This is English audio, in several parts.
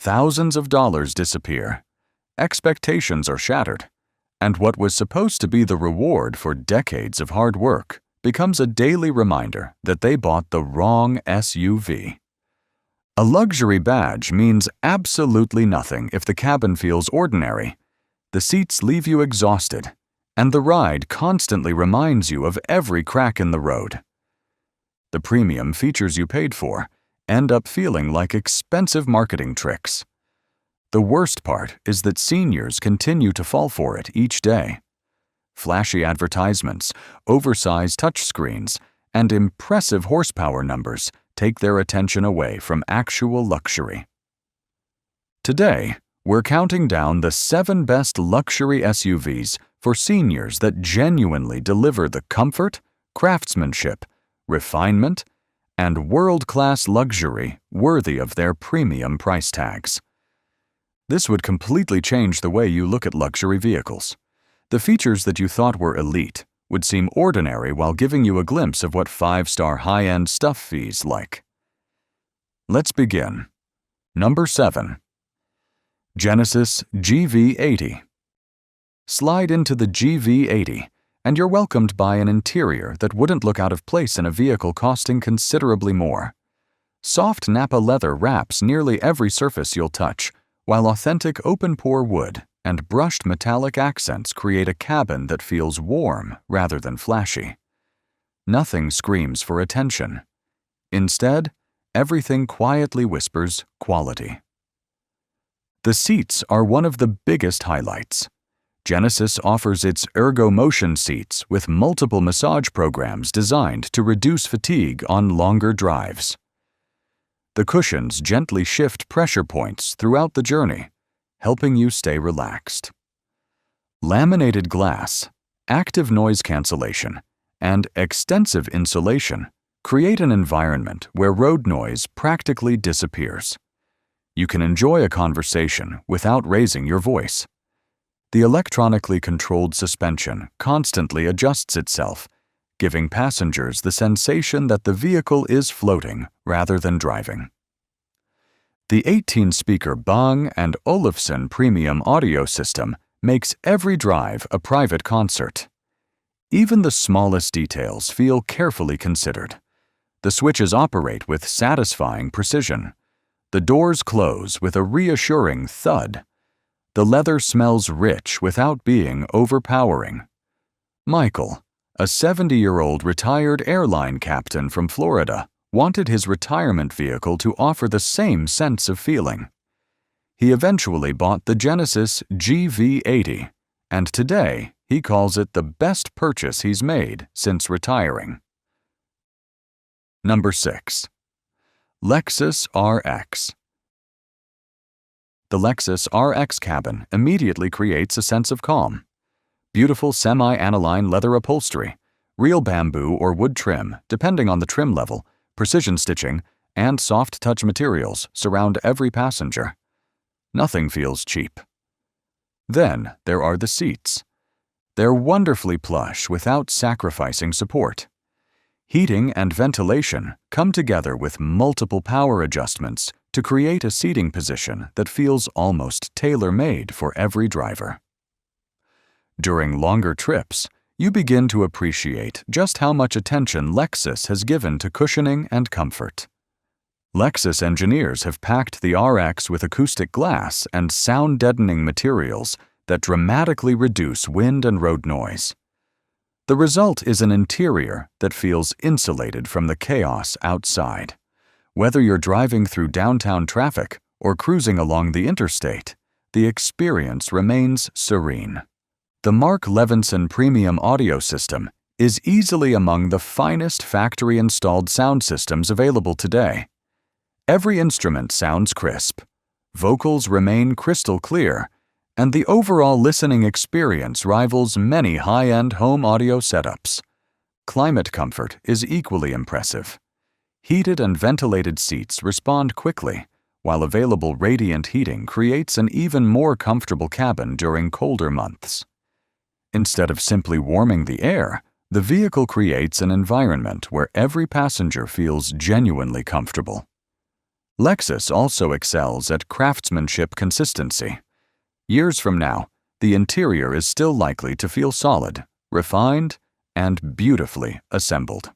thousands of dollars disappear, expectations are shattered, and what was supposed to be the reward for decades of hard work becomes a daily reminder that they bought the wrong SUV. A luxury badge means absolutely nothing if the cabin feels ordinary, the seats leave you exhausted, and the ride constantly reminds you of every crack in the road. The premium features you paid for end up feeling like expensive marketing tricks. The worst part is that seniors continue to fall for it each day. Flashy advertisements, oversized touchscreens, and impressive horsepower numbers take their attention away from actual luxury. Today, we're counting down the 7 best luxury SUVs for seniors that genuinely deliver the comfort, craftsmanship, refinement, and world-class luxury worthy of their premium price tags. This would completely change the way you look at luxury vehicles. The features that you thought were elite would seem ordinary while giving you a glimpse of what 5-star high-end stuff feels like. Let's begin. Number 7. Genesis GV80. Slide into the GV80, and you're welcomed by an interior that wouldn't look out of place in a vehicle costing considerably more. Soft Nappa leather wraps nearly every surface you'll touch, while authentic open-pore wood and brushed metallic accents create a cabin that feels warm rather than flashy. Nothing screams for attention. Instead, everything quietly whispers quality. The seats are one of the biggest highlights. Genesis offers its Ergo Motion seats with multiple massage programs designed to reduce fatigue on longer drives. The cushions gently shift pressure points throughout the journey, helping you stay relaxed. Laminated glass, active noise cancellation, and extensive insulation create an environment where road noise practically disappears. You can enjoy a conversation without raising your voice. The electronically controlled suspension constantly adjusts itself, giving passengers the sensation that the vehicle is floating rather than driving. The 18-speaker Bang & Olufsen premium audio system makes every drive a private concert. Even the smallest details feel carefully considered. The switches operate with satisfying precision. The doors close with a reassuring thud. The leather smells rich without being overpowering. Michael, a 70-year-old retired airline captain from Florida, wanted his retirement vehicle to offer the same sense of feeling. He eventually bought the Genesis GV80, and today he calls it the best purchase he's made since retiring. Number 6. Lexus RX. The Lexus RX cabin immediately creates a sense of calm. Beautiful semi-aniline leather upholstery, real bamboo or wood trim, depending on the trim level, precision stitching, and soft-touch materials surround every passenger. Nothing feels cheap. Then there are the seats. They're wonderfully plush without sacrificing support. Heating and ventilation come together with multiple power adjustments to create a seating position that feels almost tailor-made for every driver. During longer trips, you begin to appreciate just how much attention Lexus has given to cushioning and comfort. Lexus engineers have packed the RX with acoustic glass and sound-deadening materials that dramatically reduce wind and road noise. The result is an interior that feels insulated from the chaos outside. Whether you're driving through downtown traffic or cruising along the interstate, the experience remains serene. The Mark Levinson Premium Audio System is easily among the finest factory-installed sound systems available today. Every instrument sounds crisp, vocals remain crystal clear, and the overall listening experience rivals many high-end home audio setups. Climate comfort is equally impressive. Heated and ventilated seats respond quickly, while available radiant heating creates an even more comfortable cabin during colder months. Instead of simply warming the air, the vehicle creates an environment where every passenger feels genuinely comfortable. Lexus also excels at craftsmanship consistency. Years from now, the interior is still likely to feel solid, refined, and beautifully assembled.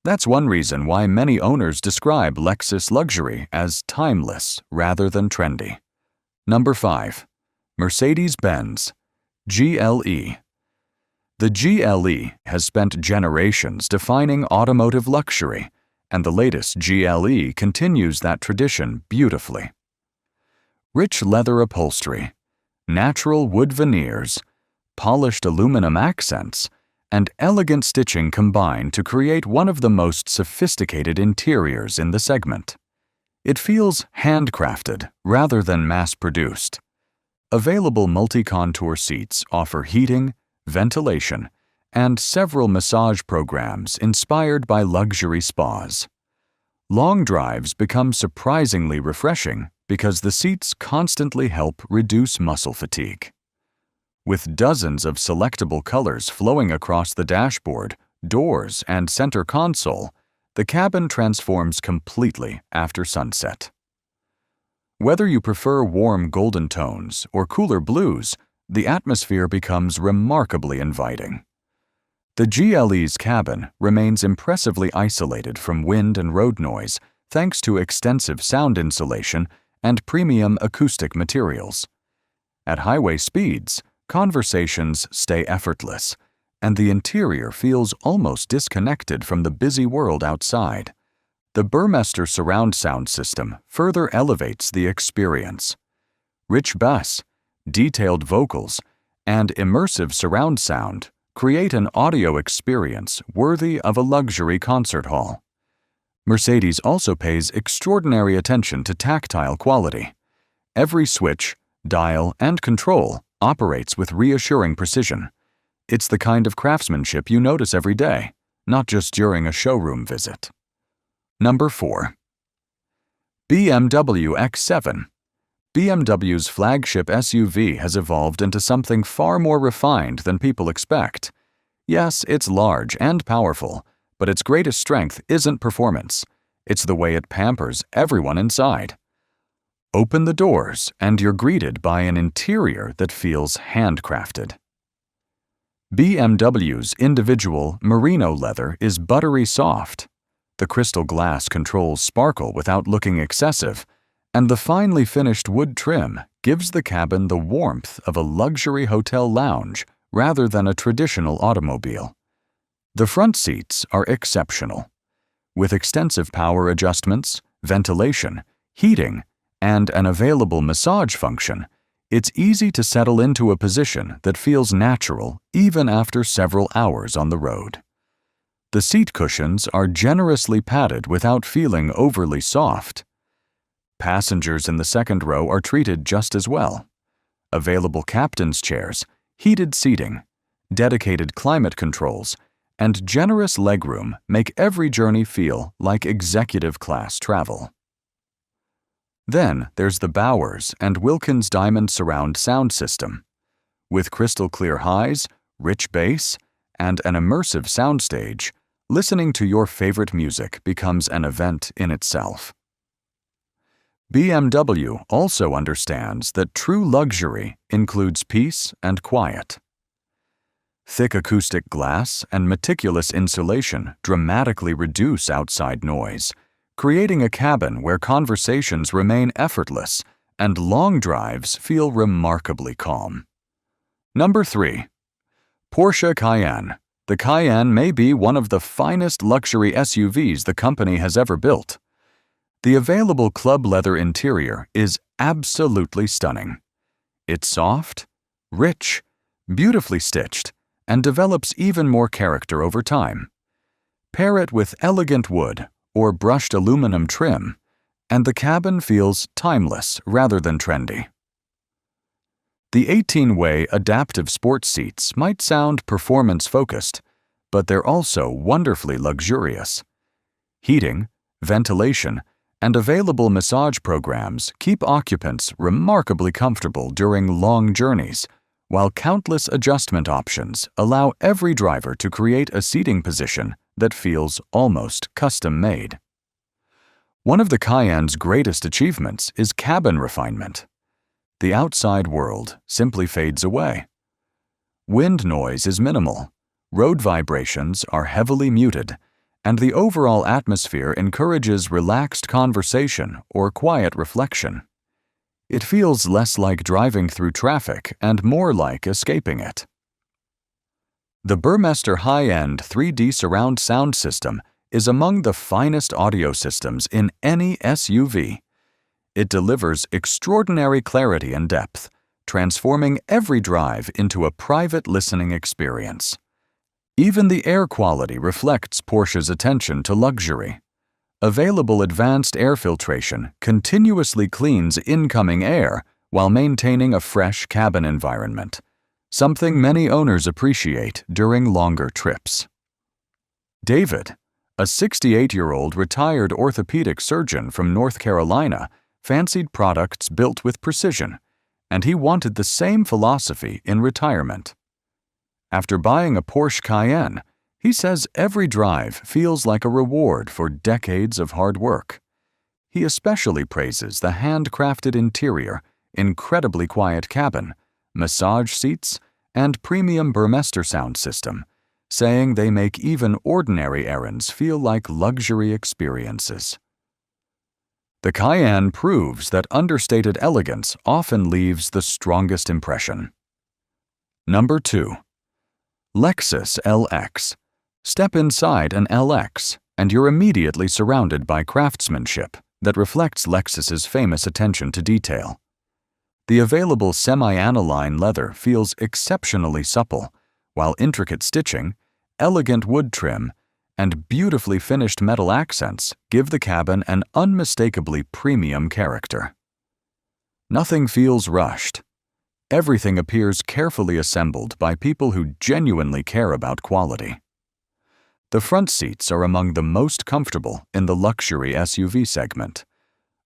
That's one reason why many owners describe Lexus luxury as timeless rather than trendy. Number 5. Mercedes-Benz GLE. The GLE has spent generations defining automotive luxury, and the latest GLE continues that tradition beautifully. Rich leather upholstery, natural wood veneers, polished aluminum accents, and elegant stitching combine to create one of the most sophisticated interiors in the segment. It feels handcrafted rather than mass-produced. Available multi-contour seats offer heating, ventilation, and several massage programs inspired by luxury spas. Long drives become surprisingly refreshing because the seats constantly help reduce muscle fatigue. With dozens of selectable colors flowing across the dashboard, doors, and center console, the cabin transforms completely after sunset. Whether you prefer warm golden tones or cooler blues, the atmosphere becomes remarkably inviting. The GLE's cabin remains impressively isolated from wind and road noise thanks to extensive sound insulation and premium acoustic materials. At highway speeds, conversations stay effortless, and the interior feels almost disconnected from the busy world outside. The Burmester surround sound system further elevates the experience. Rich bass, detailed vocals, and immersive surround sound create an audio experience worthy of a luxury concert hall. Mercedes also pays extraordinary attention to tactile quality. Every switch, dial, and control operates with reassuring precision. It's the kind of craftsmanship you notice every day, not just during a showroom visit. Number 4. BMW X7. BMW's flagship SUV has evolved into something far more refined than people expect. Yes, it's large and powerful, but its greatest strength isn't performance. It's the way it pampers everyone inside. Open the doors, and you're greeted by an interior that feels handcrafted. BMW's individual merino leather is buttery soft. The crystal glass controls sparkle without looking excessive, and the finely finished wood trim gives the cabin the warmth of a luxury hotel lounge rather than a traditional automobile. The front seats are exceptional. With extensive power adjustments, ventilation, heating, and an available massage function, it's easy to settle into a position that feels natural even after several hours on the road. The seat cushions are generously padded without feeling overly soft. Passengers in the second row are treated just as well. Available captain's chairs, heated seating, dedicated climate controls, and generous legroom make every journey feel like executive class travel. Then there's the Bowers and Wilkins Diamond surround sound system. With crystal clear highs, rich bass, and an immersive soundstage, listening to your favorite music becomes an event in itself. BMW also understands that true luxury includes peace and quiet. Thick acoustic glass and meticulous insulation dramatically reduce outside noise, creating a cabin where conversations remain effortless and long drives feel remarkably calm. Number 3. Porsche Cayenne. The Cayenne may be one of the finest luxury SUVs the company has ever built. The available club leather interior is absolutely stunning. It's soft, rich, beautifully stitched, and develops even more character over time. Pair it with elegant wood or brushed aluminum trim, and the cabin feels timeless rather than trendy. The 18-way adaptive sports seats might sound performance-focused, but they're also wonderfully luxurious. Heating, ventilation, and available massage programs keep occupants remarkably comfortable during long journeys, while countless adjustment options allow every driver to create a seating position that feels almost custom-made. One of the Cayenne's greatest achievements is cabin refinement. The outside world simply fades away. Wind noise is minimal, road vibrations are heavily muted, and the overall atmosphere encourages relaxed conversation or quiet reflection. It feels less like driving through traffic and more like escaping it. The Burmester high-end 3D surround sound system is among the finest audio systems in any SUV. It delivers extraordinary clarity and depth, transforming every drive into a private listening experience. Even the air quality reflects Porsche's attention to luxury. Available advanced air filtration continuously cleans incoming air while maintaining a fresh cabin environment, something many owners appreciate during longer trips. David, a 68-year-old retired orthopedic surgeon from North Carolina, fancied products built with precision, and he wanted the same philosophy in retirement. After buying a Porsche Cayenne, he says every drive feels like a reward for decades of hard work. He especially praises the handcrafted interior, incredibly quiet cabin, massage seats, and premium Burmester sound system, saying they make even ordinary errands feel like luxury experiences. The Cayenne proves that understated elegance often leaves the strongest impression. Number 2. Lexus LX. Step inside an LX, and you're immediately surrounded by craftsmanship that reflects Lexus's famous attention to detail. The available semi-aniline leather feels exceptionally supple, while intricate stitching, elegant wood trim, and beautifully finished metal accents give the cabin an unmistakably premium character. Nothing feels rushed. Everything appears carefully assembled by people who genuinely care about quality. The front seats are among the most comfortable in the luxury SUV segment.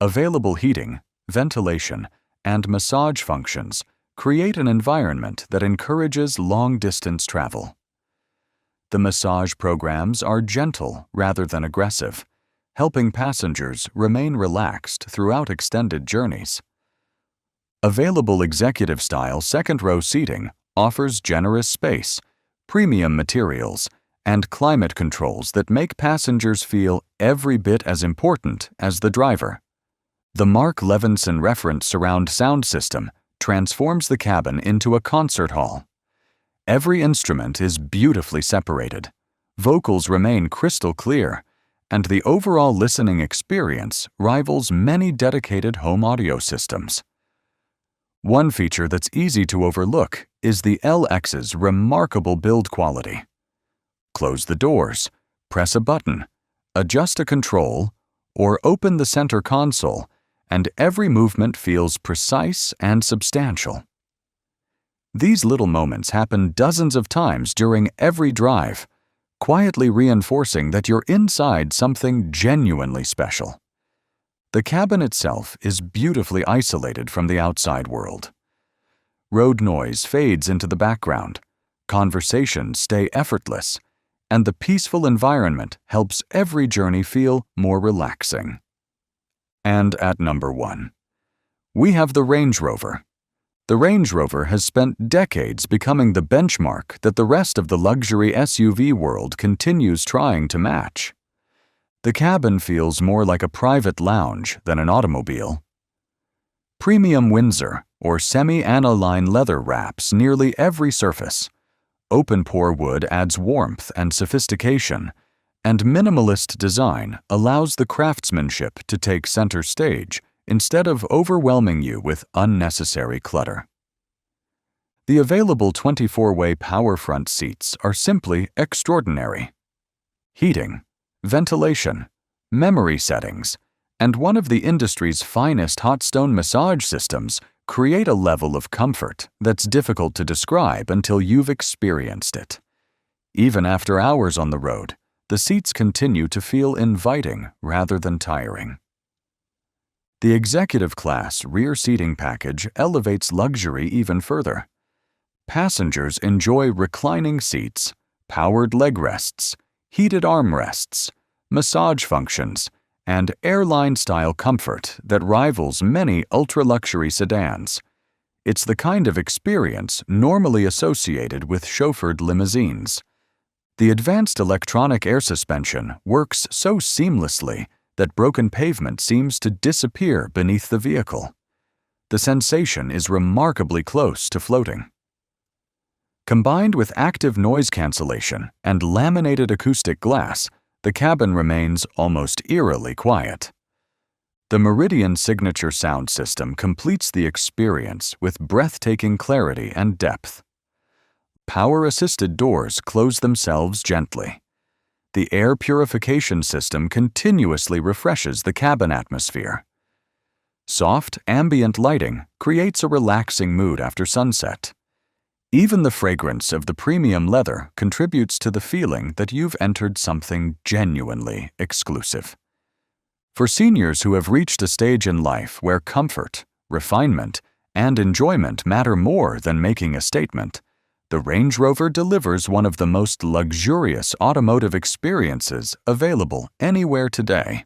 Available heating, ventilation, and massage functions create an environment that encourages long-distance travel. The massage programs are gentle rather than aggressive, helping passengers remain relaxed throughout extended journeys. Available executive-style second-row seating offers generous space, premium materials, and climate controls that make passengers feel every bit as important as the driver. The Mark Levinson reference surround sound system transforms the cabin into a concert hall. Every instrument is beautifully separated, vocals remain crystal clear, and the overall listening experience rivals many dedicated home audio systems. One feature that's easy to overlook is the LX's remarkable build quality. Close the doors, press a button, adjust a control, or open the center console, and every movement feels precise and substantial. These little moments happen dozens of times during every drive, quietly reinforcing that you're inside something genuinely special. The cabin itself is beautifully isolated from the outside world. Road noise fades into the background, conversations stay effortless, and the peaceful environment helps every journey feel more relaxing. And at number 1, we have the Range Rover. The Range Rover has spent decades becoming the benchmark that the rest of the luxury SUV world continues trying to match. The cabin feels more like a private lounge than an automobile. Premium Windsor or semi-aniline leather wraps nearly every surface. Open-pore wood adds warmth and sophistication, and minimalist design allows the craftsmanship to take center stage instead of overwhelming you with unnecessary clutter. The available 24-way power front seats are simply extraordinary. Heating, ventilation, memory settings, and one of the industry's finest hot stone massage systems create a level of comfort that's difficult to describe until you've experienced it. Even after hours on the road, the seats continue to feel inviting rather than tiring. The executive class rear seating package elevates luxury even further. Passengers enjoy reclining seats, powered leg rests, heated armrests, massage functions, and airline-style comfort that rivals many ultra-luxury sedans. It's the kind of experience normally associated with chauffeured limousines. The advanced electronic air suspension works so seamlessly that broken pavement seems to disappear beneath the vehicle. The sensation is remarkably close to floating. Combined with active noise cancellation and laminated acoustic glass, the cabin remains almost eerily quiet. The Meridian signature sound system completes the experience with breathtaking clarity and depth. Power-assisted doors close themselves gently. The air purification system continuously refreshes the cabin atmosphere. Soft, ambient lighting creates a relaxing mood after sunset. Even the fragrance of the premium leather contributes to the feeling that you've entered something genuinely exclusive. For seniors who have reached a stage in life where comfort, refinement, and enjoyment matter more than making a statement, the Range Rover delivers one of the most luxurious automotive experiences available anywhere today.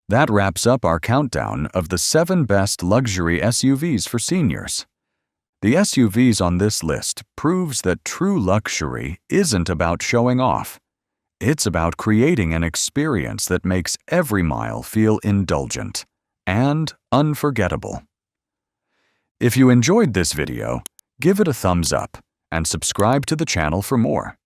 That wraps up our countdown of the 7 best luxury SUVs for seniors. The SUVs on this list proves that true luxury isn't about showing off. It's about creating an experience that makes every mile feel indulgent and unforgettable. If you enjoyed this video, give it a thumbs up and subscribe to the channel for more.